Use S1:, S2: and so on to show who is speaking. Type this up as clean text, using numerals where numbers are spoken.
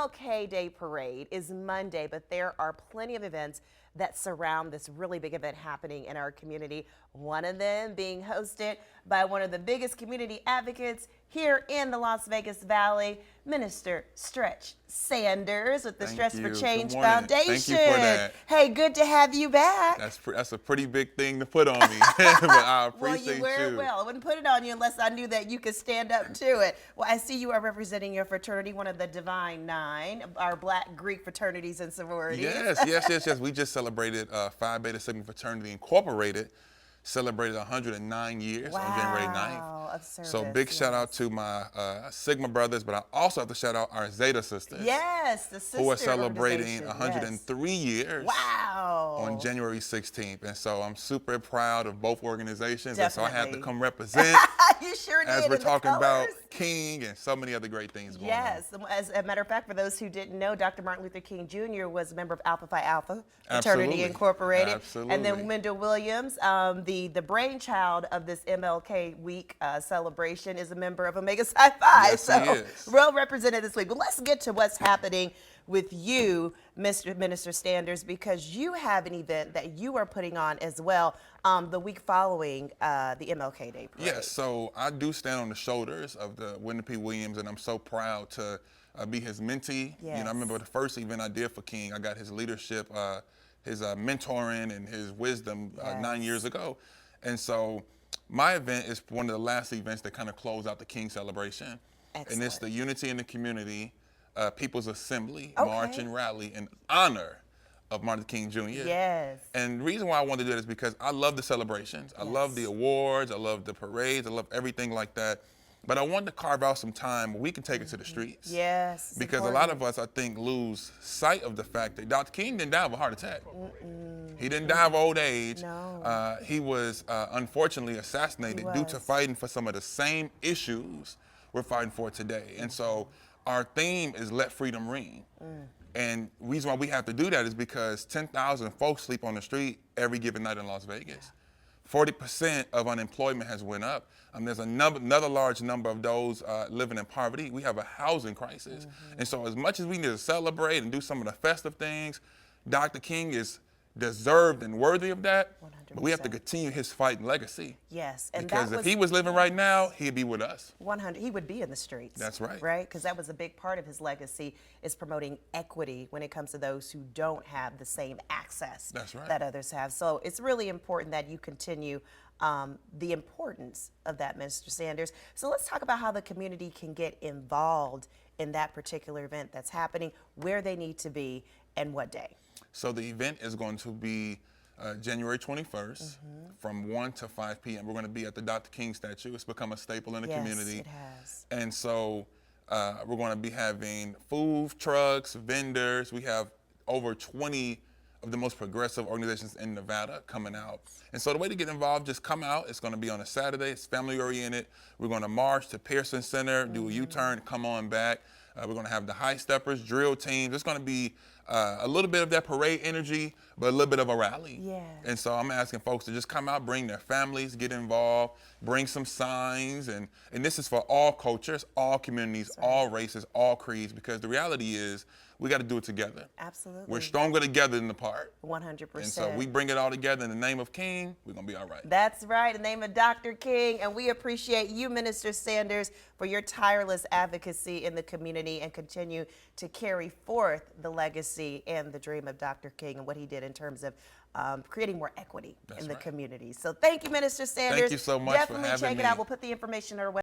S1: MLK Day Parade is Monday, but there are plenty of events that surround this really big event happening in our community. One of them being hosted by one of the biggest community advocates here in the Las Vegas Valley, Minister Stretch Sanders with the Stretch for Change Foundation.
S2: Thank you for that.
S1: Hey, good to have you back.
S2: That's a pretty big thing to put on me, but I appreciate you.
S1: Well, you wear it well. I wouldn't put it on you unless I knew that you could stand up to it. Well, I see you are representing your fraternity, one of the Divine Nine, our Black Greek fraternities and sororities.
S2: Yes. We just celebrated Phi Beta Sigma Fraternity Incorporated. Celebrated 109 years on January 9th.
S1: Of service,
S2: so big shout out to my Sigma brothers, but I also have to shout out our Zeta sisters.
S1: Yes, the sister
S2: who are celebrating 103 years.
S1: Wow.
S2: On January 16th. And so I'm super proud of both organizations.
S1: Definitely.
S2: And so I had to come represent.
S1: You sure did.
S2: As we're talking about
S1: colors.
S2: King and so many other great things going on.
S1: Yes, as a matter of fact, for those who didn't know, Dr. Martin Luther King Jr. was a member of Alpha Phi Alpha Fraternity Incorporated.
S2: Absolutely.
S1: And then Wendell Williams, the brainchild of this MLK Week celebration, is a member of Omega Psi Phi.
S2: Yes,
S1: so
S2: he is.
S1: Well represented this week. But let's get to what's happening with you, Mr. Minister Sanders, because you have an event that you are putting on as well the week following the MLK Day Parade.
S2: Yes, so I do stand on the shoulders of the Wendell P. Williams, and I'm so proud to be his mentee.
S1: Yes.
S2: You know, I remember the first event I did for King, I got his leadership, his mentoring and his wisdom 9 years ago. And so my event is one of the last events that kind of close out the King celebration.
S1: Excellent.
S2: And it's the Unity in the Community People's Assembly March and Rally in honor of Martin Luther King Jr.
S1: Yes.
S2: And the reason why I wanted to do that is because I love the celebrations. I love the awards. I love the parades. I love everything like that. But I wanted to carve out some time where we can take it to the streets.
S1: Yes.
S2: Because a lot of us, I think, lose sight of the fact that Dr. King didn't die of a heart attack. He didn't die of old age.
S1: No.
S2: He was unfortunately assassinated due to fighting for some of the same issues we're fighting for today. And so our theme is Let Freedom Ring. And the reason why we have to do that is because 10,000 folks sleep on the street every given night in Las Vegas. 40% of unemployment has went up. There's another large number of those living in poverty. We have a housing crisis. And so as much as we need to celebrate and do some of the festive things, Dr. King is deserved and worthy of that.
S1: 100%.
S2: But we have to continue his fight and legacy.
S1: Yes. And
S2: because if he was living right now, he'd be with us.
S1: 100. He would be in the streets.
S2: That's right.
S1: Right? Because that was a big part of his legacy, is promoting equity when it comes to those who don't have the same access that others have. So it's really important that you continue the importance of that, Mr. Sanders. So let's talk about how the community can get involved in that particular event that's happening, where they need to be, and what day.
S2: So the event is going to be January 21st from 1 to 5 p.m. We're going to be at the Dr. King statue. It's become a staple in the community.
S1: Yes, it has.
S2: And so we're going to be having food trucks, vendors. We have over 20 of the most progressive organizations in Nevada coming out. And so the way to get involved, just come out. It's going to be on a Saturday. It's family oriented. We're going to march to Pearson Center, do a U-turn, come on back. We're going to have the high steppers, drill teams. It's going to be a little bit of that parade energy, but a little bit of a rally.
S1: Yeah.
S2: And so I'm asking folks to just come out, bring their families, get involved, bring some signs. And this is for all cultures, all communities, all races, all creeds, because the reality is we got to do it together.
S1: Absolutely.
S2: We're stronger together than apart.
S1: 100%.
S2: And so we bring it all together in the name of King, we're going to be all right.
S1: That's right, in the name of Dr. King. And we appreciate you, Minister Sanders, for your tireless advocacy in the community and continue to carry forth the legacy and the dream of Dr. King and what he did in terms of creating more equity in the community. So thank you, Minister Sanders.
S2: Thank you so much for having me.
S1: Definitely check it out. We'll put the information on our website.